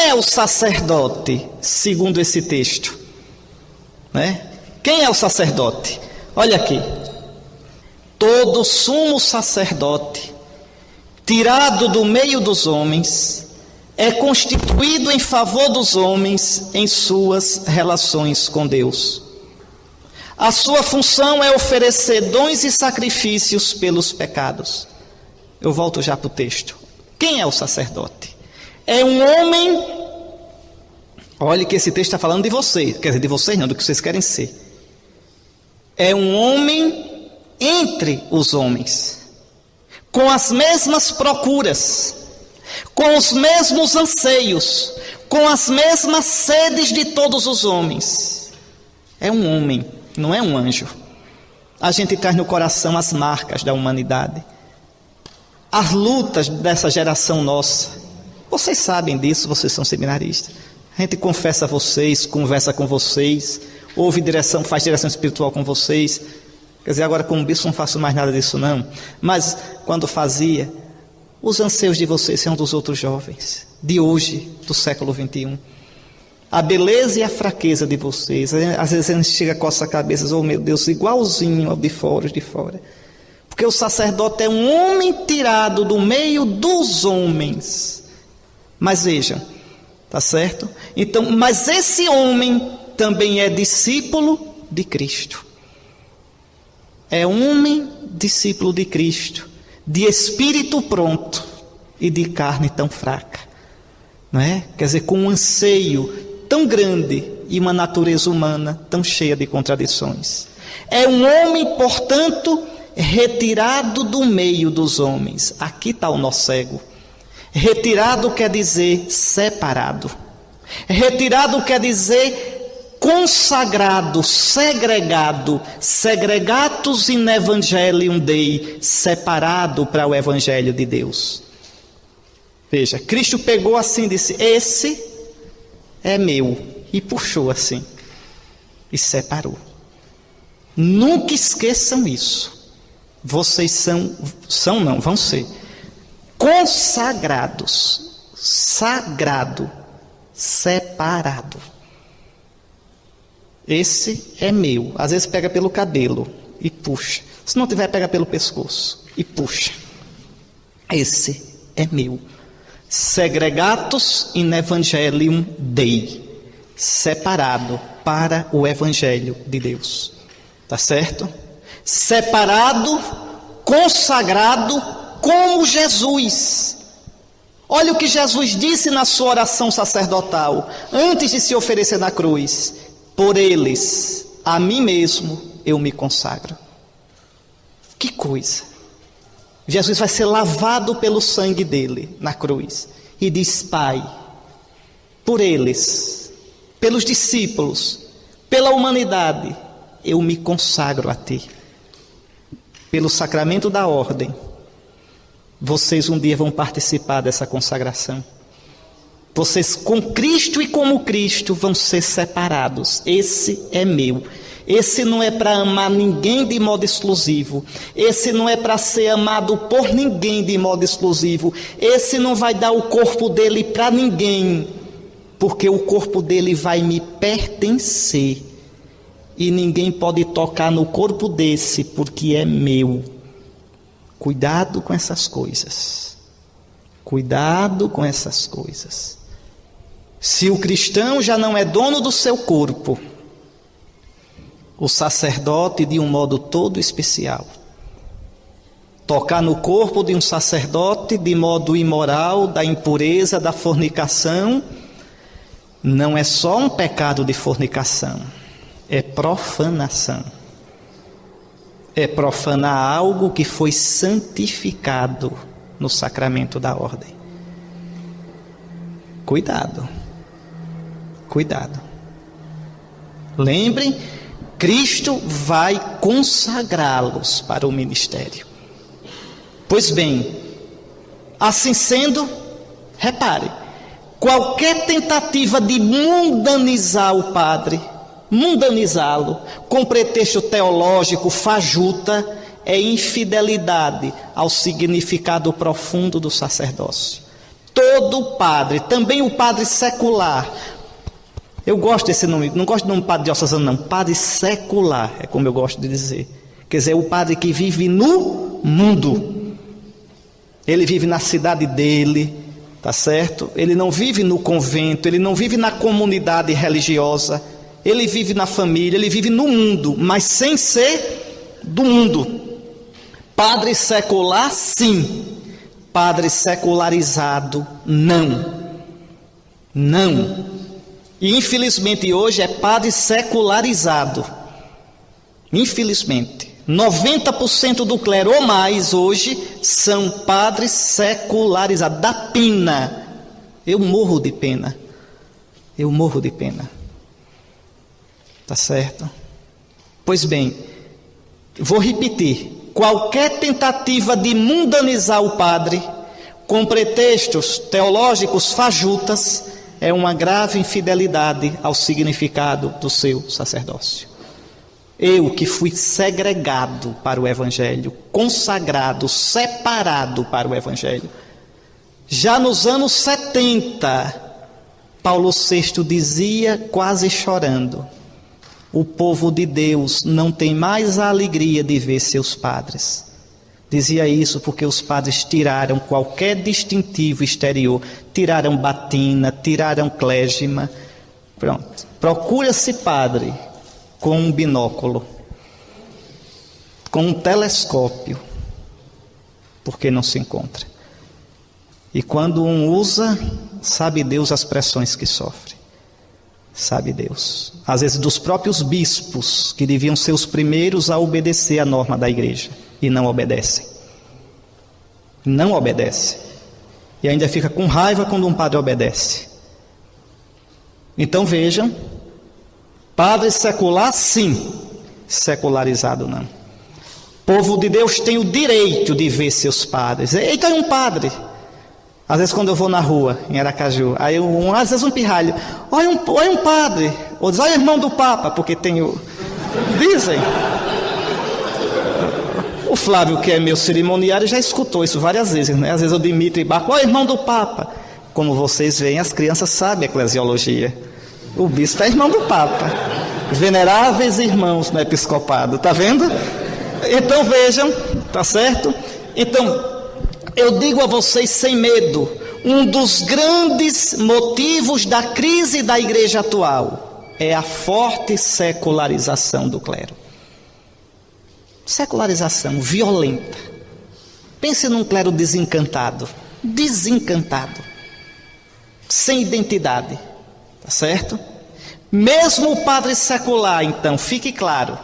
quem é o sacerdote, segundo esse texto? Né? Quem é o sacerdote? Olha aqui. Todo sumo sacerdote, tirado do meio dos homens, é constituído em favor dos homens em suas relações com Deus. A sua função é oferecer dons e sacrifícios pelos pecados. Eu volto já para o texto. Quem é o sacerdote? É um homem. Olhe que esse texto está falando de vocês. Quer dizer, de vocês não, do que vocês querem ser. É um homem entre os homens, com as mesmas procuras, com os mesmos anseios, com as mesmas sedes de todos os homens. É um homem, não é um anjo. A gente traz no coração as marcas da humanidade, as lutas dessa geração nossa. Vocês sabem disso, vocês são seminaristas. A gente confessa a vocês, conversa com vocês, ouve direção, faz direção espiritual com vocês. Quer dizer, agora como bispo não faço mais nada disso não. Mas quando fazia, os anseios de vocês são dos outros jovens, de hoje, do século 21. A beleza e a fraqueza de vocês. Às vezes a gente chega a coça a cabeça, oh meu Deus, igualzinho ao de fora, os de fora. Porque o sacerdote é um homem tirado do meio dos homens. Mas vejam, tá certo? Então, mas esse homem também é discípulo de Cristo. É homem discípulo de Cristo, de espírito pronto e de carne tão fraca, não é? Quer dizer, com um anseio tão grande e uma natureza humana tão cheia de contradições. É um homem, portanto, retirado do meio dos homens. Aqui está o nó cego. Retirado quer dizer separado. Retirado quer dizer consagrado, segregado, segregatus in evangelium Dei, separado para o evangelho de Deus. Veja, Cristo pegou assim e disse, esse é meu, e puxou assim, e separou. Nunca esqueçam isso. Vocês vão ser consagrados, sagrado, separado. Esse é meu. Às vezes pega pelo cabelo e puxa. Se não tiver, pega pelo pescoço e puxa. Esse é meu. Segregatus in evangelium Dei, separado para o evangelho de Deus. Tá certo? Separado, consagrado como Jesus. Olha o que Jesus disse na sua oração sacerdotal, antes de se oferecer na cruz. Por eles, a mim mesmo, eu me consagro. Que coisa! Jesus vai ser lavado pelo sangue dele na cruz. E diz, Pai, por eles, pelos discípulos, pela humanidade, eu me consagro a Ti. Pelo sacramento da ordem, vocês um dia vão participar dessa consagração. Vocês com Cristo e como Cristo vão ser separados. Esse é meu. Esse não é para amar ninguém de modo exclusivo. Esse não é para ser amado por ninguém de modo exclusivo. Esse não vai dar o corpo dele para ninguém, porque o corpo dele vai me pertencer. E ninguém pode tocar no corpo desse, porque é meu. Cuidado com essas coisas. Cuidado com essas coisas. Se o cristão já não é dono do seu corpo, o sacerdote de um modo todo especial. Tocar no corpo de um sacerdote de modo imoral, da impureza, da fornicação, não é só um pecado de fornicação, é profanação. É profanar algo que foi santificado no sacramento da ordem. Cuidado. Cuidado. Lembrem, Cristo vai consagrá-los para o ministério. Pois bem, assim sendo, repare, qualquer tentativa de mundanizar o padre, mundanizá-lo, com pretexto teológico fajuta, é infidelidade ao significado profundo do sacerdócio. todo padre, também o padre secular. Eu gosto desse nome, não gosto do nome padre diocesano não, padre secular, é como eu gosto de dizer. Quer dizer, o padre que vive no mundo. Ele vive na cidade dele, tá certo? Ele não vive no convento, ele não vive na comunidade religiosa, ele vive na família, ele vive no mundo, mas sem ser do mundo. Padre secular, sim. Padre secularizado, não. Não. E infelizmente hoje é padre secularizado. Infelizmente. 90% do clero ou mais hoje são padres secularizados. Dá pena. Eu morro de pena. Eu morro de pena. Tá certo? Pois bem, vou repetir. Qualquer tentativa de mundanizar o padre com pretextos teológicos fajutas é uma grave infidelidade ao significado do seu sacerdócio. Eu que fui segregado para o Evangelho, consagrado, separado para o Evangelho. Já nos anos 70, Paulo VI dizia, quase chorando: o povo de Deus não tem mais a alegria de ver seus padres. Dizia isso porque os padres tiraram qualquer distintivo exterior, tiraram batina, tiraram clésima. Pronto. Procura-se padre com um binóculo, com um telescópio, porque não se encontra. E quando um usa, sabe Deus as pressões que sofre. Sabe Deus. Às vezes dos próprios bispos, que deviam ser os primeiros a obedecer à norma da igreja, e não obedecem. Não obedecem. E ainda fica com raiva quando um padre obedece. Então vejam, padre secular, sim. Secularizado, não. Povo de Deus tem o direito de ver seus padres. Eita, é um padre. Às vezes quando eu vou na rua, em Aracaju, aí às vezes um pirralho, olha um padre, ou diz, olha o irmão do Papa, porque tem o... Dizem. O Flávio, que é meu cerimoniário, já escutou isso várias vezes, né? Às vezes o Dimitri Barco, olha o irmão do Papa. Como vocês veem, as crianças sabem a eclesiologia. O bispo é irmão do Papa. Veneráveis irmãos no episcopado, tá vendo? Então vejam, tá certo? Então, eu digo a vocês sem medo, um dos grandes motivos da crise da igreja atual é a forte secularização do clero. Secularização violenta. Pense num clero desencantado, sem identidade, tá certo? Mesmo o padre secular, então, fique claro,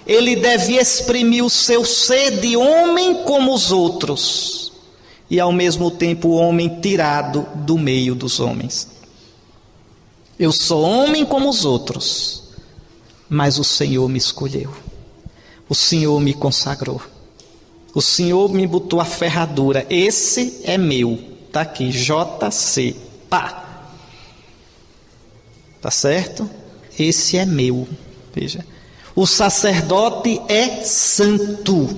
ele deve exprimir o seu ser de homem como os outros, e ao mesmo tempo o homem tirado do meio dos homens. Eu sou homem como os outros, mas o Senhor me escolheu, o Senhor me consagrou, o Senhor me botou a ferradura, esse é meu, está aqui, JC, pá, tá certo? Esse é meu, veja, o sacerdote é santo,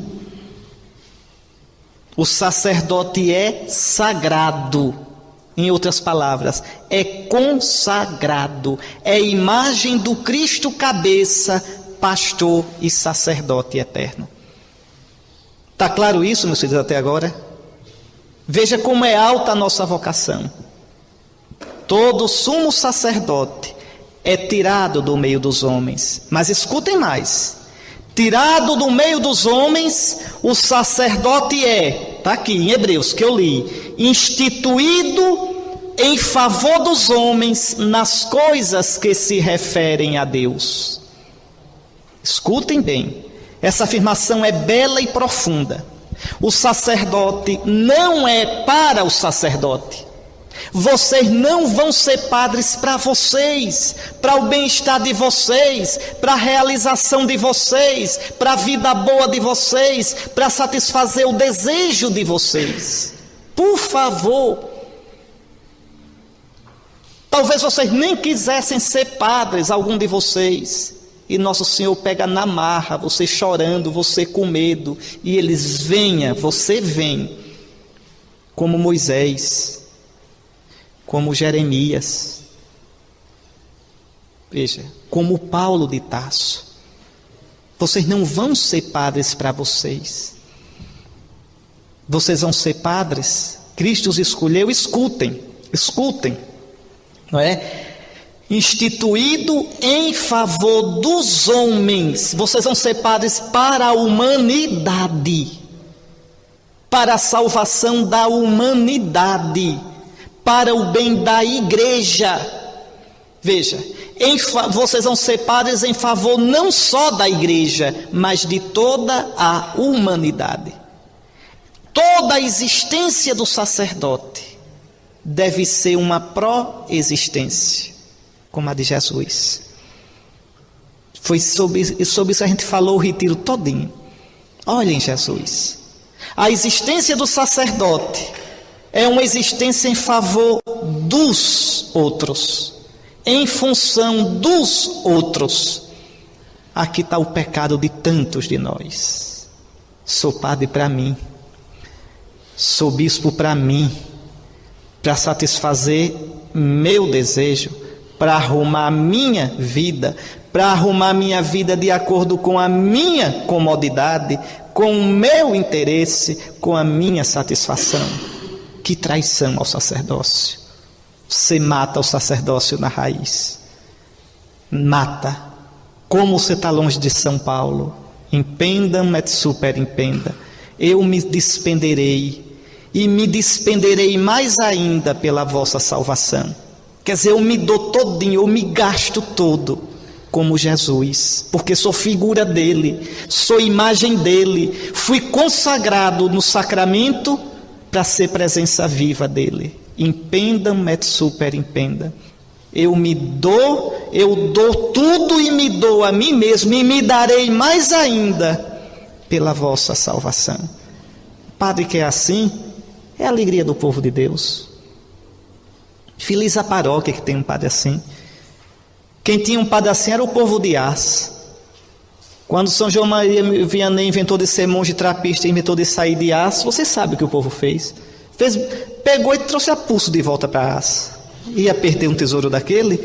o sacerdote é sagrado, em outras palavras, é consagrado, é imagem do Cristo cabeça, pastor e sacerdote eterno. Está claro isso, meus filhos, até agora? Veja como é alta a nossa vocação. Todo sumo sacerdote é tirado do meio dos homens, mas escutem mais, tirado do meio dos homens, o sacerdote está aqui em Hebreus que eu li, instituído em favor dos homens nas coisas que se referem a Deus. Escutem bem, essa afirmação é bela e profunda. O sacerdote não é para o sacerdote. Vocês não vão ser padres para vocês, para o bem-estar de vocês, para a realização de vocês, para a vida boa de vocês, para satisfazer o desejo de vocês. Por favor. Talvez vocês nem quisessem ser padres, algum de vocês. E Nosso Senhor pega na marra, você chorando, você com medo. E eles venha, você vem, como Moisés. como Jeremias, veja, como Paulo de Tarso. Vocês não vão ser padres para vocês. Vocês vão ser padres. Cristo os escolheu, escutem, não é? Instituído em favor dos homens. Vocês vão ser padres para a humanidade, para a salvação da humanidade, para o bem da igreja. Veja, vocês vão ser padres em favor não só da igreja, mas de toda a humanidade. Toda a existência do sacerdote deve ser uma pró-existência, como a de Jesus. Foi sobre isso a gente falou o retiro todinho. Olhem Jesus, a existência do sacerdote é uma existência em favor dos outros, em função dos outros. Aqui está o pecado de tantos de nós. Sou padre para mim, sou bispo para mim, para satisfazer meu desejo, para arrumar a minha vida, para arrumar a minha vida de acordo com a minha comodidade, com o meu interesse, com a minha satisfação. Que traição ao sacerdócio. Você mata o sacerdócio na raiz. Mata. Como você está longe de São Paulo. Impendam et super impenda. Eu me despenderei, e me despenderei mais ainda pela vossa salvação. Quer dizer, eu me dou todinho, eu me gasto todo, como Jesus, porque sou figura dele, sou imagem dele, fui consagrado no sacramento para ser presença viva dele. Impendam et super impenda. Eu dou tudo e me dou a mim mesmo, e me darei mais ainda pela vossa salvação. Padre que é assim, é a alegria do povo de Deus. Feliz a paróquia que tem um padre assim. Quem tinha um padre assim era o povo de Ars. Quando São João Maria Vianney inventou de ser monge trapista e inventou de sair de Ars, você sabe o que o povo fez? Pegou e trouxe a pulso de volta para Ars. Ia perder um tesouro daquele.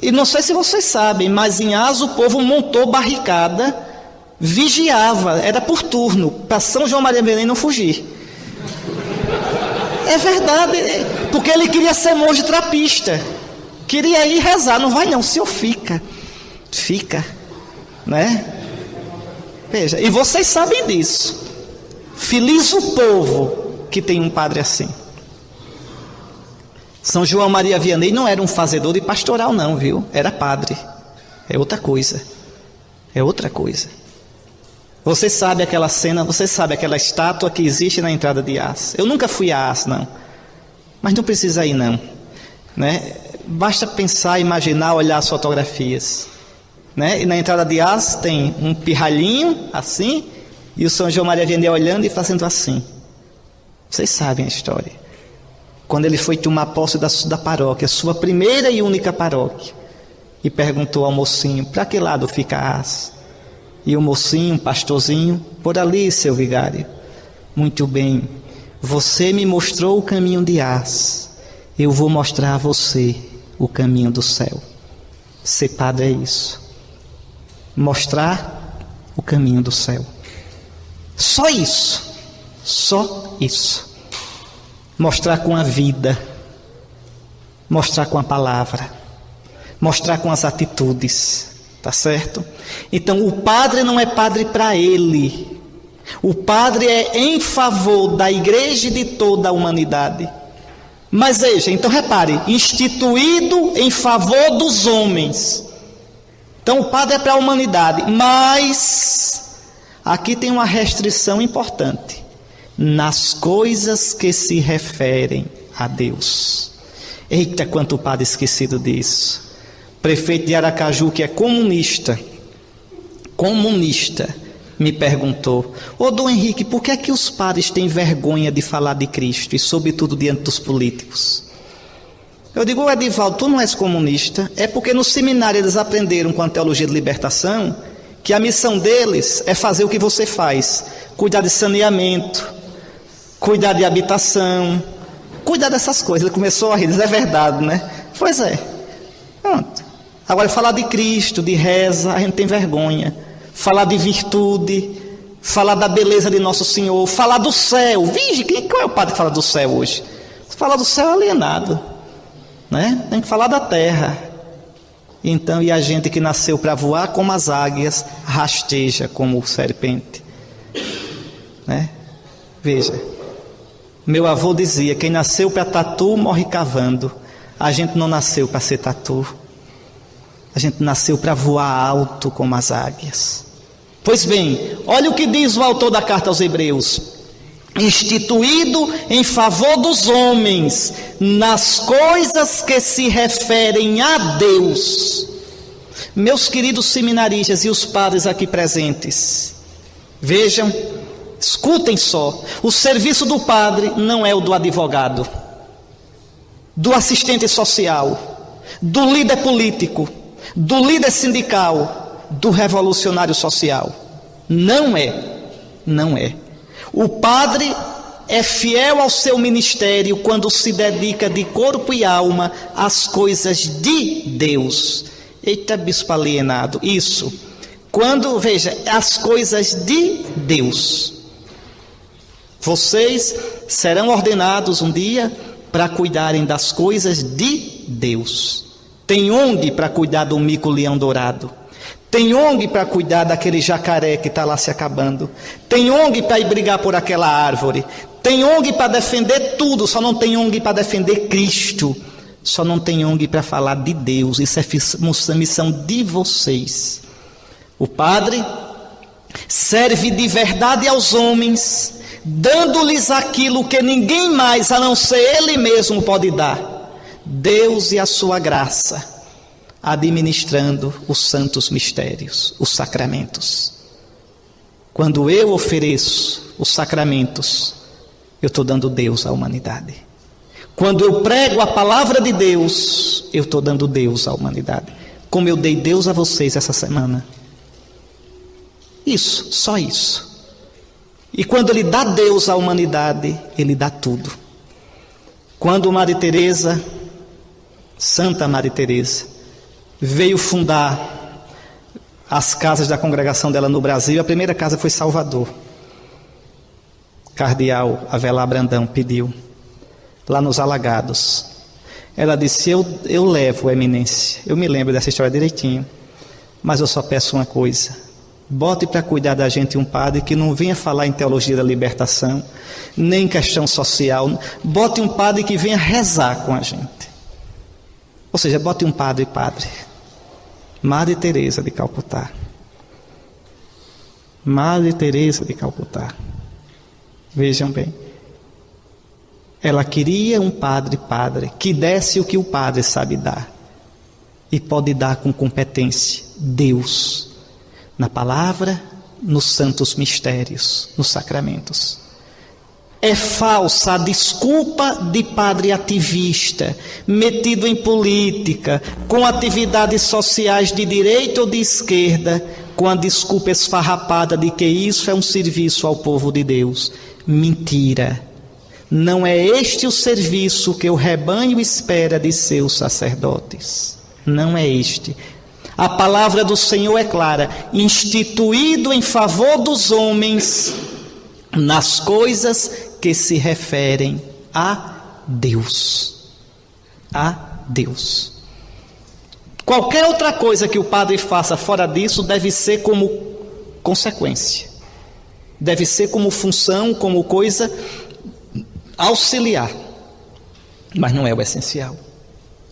E não sei se vocês sabem, mas em Ars o povo montou barricada, vigiava, era por turno, para São João Maria Vianney não fugir. É verdade, porque ele queria ser monge trapista, queria ir rezar. Não vai não, o senhor fica, né? Veja, e vocês sabem disso. Feliz o povo que tem um padre assim. São João Maria Vianney não era um fazedor de pastoral não, viu? Era padre. É outra coisa. Você sabe aquela cena, você sabe aquela estátua que existe na entrada de Ars. Eu nunca fui a Ars, não. Mas não precisa ir, não. Né? Basta pensar, imaginar, olhar as fotografias. Né? E na entrada de Ars tem um pirralhinho, assim, e o São João Maria Vianney olhando e fazendo assim. Vocês sabem a história. Quando ele foi tomar posse da paróquia, sua primeira e única paróquia, e perguntou ao mocinho, para que lado fica Ars? E o mocinho, pastorzinho, por ali, seu vigário. Muito bem, você me mostrou o caminho de Ars, eu vou mostrar a você o caminho do céu. Ser padre é isso, mostrar o caminho do céu. Só isso. Mostrar com a vida, mostrar com a palavra, mostrar com as atitudes. Tá certo? Então o padre não é padre para ele. O padre é em favor da igreja e de toda a humanidade. Mas veja, então repare, instituído em favor dos homens. Então o padre é para a humanidade, mas aqui tem uma restrição importante. Nas coisas que se referem a Deus. Eita, quanto o padre esquecido disso. Prefeito de Aracaju, que é comunista, me perguntou: ô Dom Henrique, por que é que os padres têm vergonha de falar de Cristo, e sobretudo diante dos políticos? Eu digo: Edivaldo, tu não és comunista, é porque no seminário eles aprenderam com a teologia de libertação, que a missão deles é fazer o que você faz, cuidar de saneamento, cuidar de habitação, cuida dessas coisas. Ele começou a rir, diz, é verdade, né? Pois é. Pronto. Agora, falar de Cristo, de reza, a gente tem vergonha. Falar de virtude, falar da beleza de Nosso Senhor, falar do céu. Vige, qual é o padre que fala do céu hoje? Falar do céu é alienado, né? Tem que falar da terra. Então, e a gente que nasceu para voar como as águias, rasteja como serpente, né? Veja, meu avô dizia, quem nasceu para tatu morre cavando. A gente não nasceu para ser tatu, a gente nasceu para voar alto como as águias. Pois bem, olha o que diz o autor da carta aos Hebreus: instituído em favor dos homens nas coisas que se referem a Deus. Meus queridos seminaristas e os padres aqui presentes, vejam, escutem só, o serviço do padre não é o do advogado, do assistente social, do líder político, do líder sindical, do revolucionário social. Não é, não é. O padre é fiel ao seu ministério quando se dedica de corpo e alma às coisas de Deus. Eita, bispo alienado, isso. Quando, veja, as coisas de Deus. Vocês serão ordenados um dia para cuidarem das coisas de Deus. Tem ONG para cuidar do mico-leão dourado. Tem ONG para cuidar daquele jacaré que está lá se acabando. Tem ONG para ir brigar por aquela árvore. Tem ONG para defender tudo, só não tem ONG para defender Cristo. Só não tem ONG para falar de Deus. Isso é missão de vocês. O padre serve de verdade aos homens, dando-lhes aquilo que ninguém mais, a não ser Ele mesmo, pode dar: Deus e a sua graça, administrando os santos mistérios, os sacramentos. Quando eu ofereço os sacramentos, eu estou dando Deus à humanidade. Quando eu prego a palavra de Deus, eu estou dando Deus à humanidade, como eu dei Deus a vocês essa semana. Isso, só isso. E quando Ele dá Deus à humanidade, Ele dá tudo. Quando Maria Teresa, Santa Maria Teresa, veio fundar as casas da congregação dela no Brasil, a primeira casa foi Salvador. Cardeal Avelar Brandão pediu, lá nos Alagados. Ela disse: eu levo, eminência. Eu me lembro dessa história direitinho, mas eu só peço uma coisa: bote para cuidar da gente um padre que não venha falar em teologia da libertação, nem em questão social. Bote um padre que venha rezar com a gente. Ou seja, bote um padre. Madre Teresa de Calcutá. Madre Teresa de Calcutá. Vejam bem. Ela queria um padre que desse o que o padre sabe dar. E pode dar com competência: Deus. Na palavra, nos santos mistérios, nos sacramentos. É falsa a desculpa de padre ativista, metido em política, com atividades sociais de direita ou de esquerda, com a desculpa esfarrapada de que isso é um serviço ao povo de Deus. Mentira! Não é este o serviço que o rebanho espera de seus sacerdotes. Não é este. A palavra do Senhor é clara: instituído em favor dos homens nas coisas que se referem a Deus. A Deus. Qualquer outra coisa que o padre faça fora disso deve ser como consequência, deve ser como função, como coisa auxiliar, mas não é o essencial.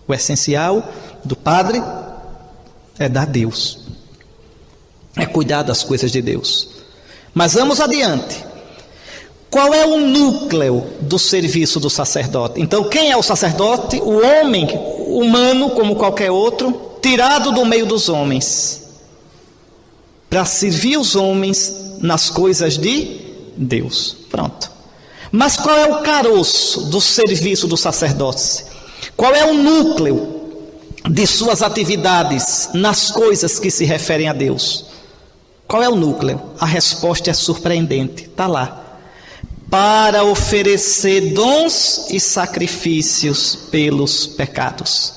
O essencial do padre é dar Deus, é cuidar das coisas de Deus. Mas vamos adiante. Qual é o núcleo do serviço do sacerdote? Então, quem é o sacerdote? O homem humano, como qualquer outro, tirado do meio dos homens, para servir os homens nas coisas de Deus. Pronto. Mas qual é o caroço do serviço do sacerdote? Qual é o núcleo de suas atividades nas coisas que se referem a Deus? Qual é o núcleo? A resposta é surpreendente, está lá. para oferecer dons e sacrifícios pelos pecados.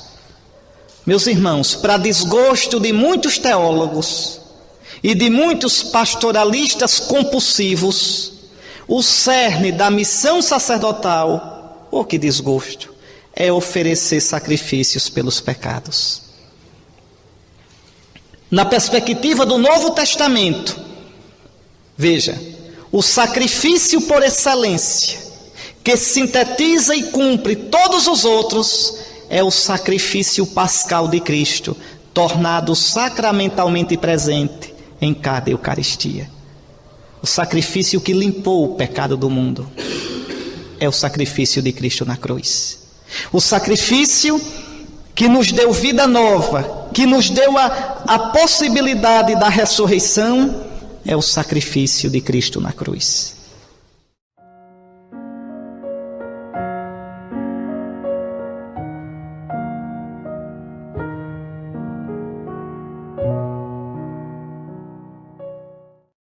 Meus irmãos, para desgosto de muitos teólogos e de muitos pastoralistas compulsivos, o cerne da missão sacerdotal, oh que desgosto, é oferecer sacrifícios pelos pecados. Na perspectiva do Novo Testamento, veja, o sacrifício por excelência, que sintetiza e cumpre todos os outros, é o sacrifício pascal de Cristo, tornado sacramentalmente presente em cada Eucaristia. O sacrifício que limpou o pecado do mundo é o sacrifício de Cristo na cruz. O sacrifício que nos deu vida nova, que nos deu a possibilidade da ressurreição, é o sacrifício de Cristo na cruz.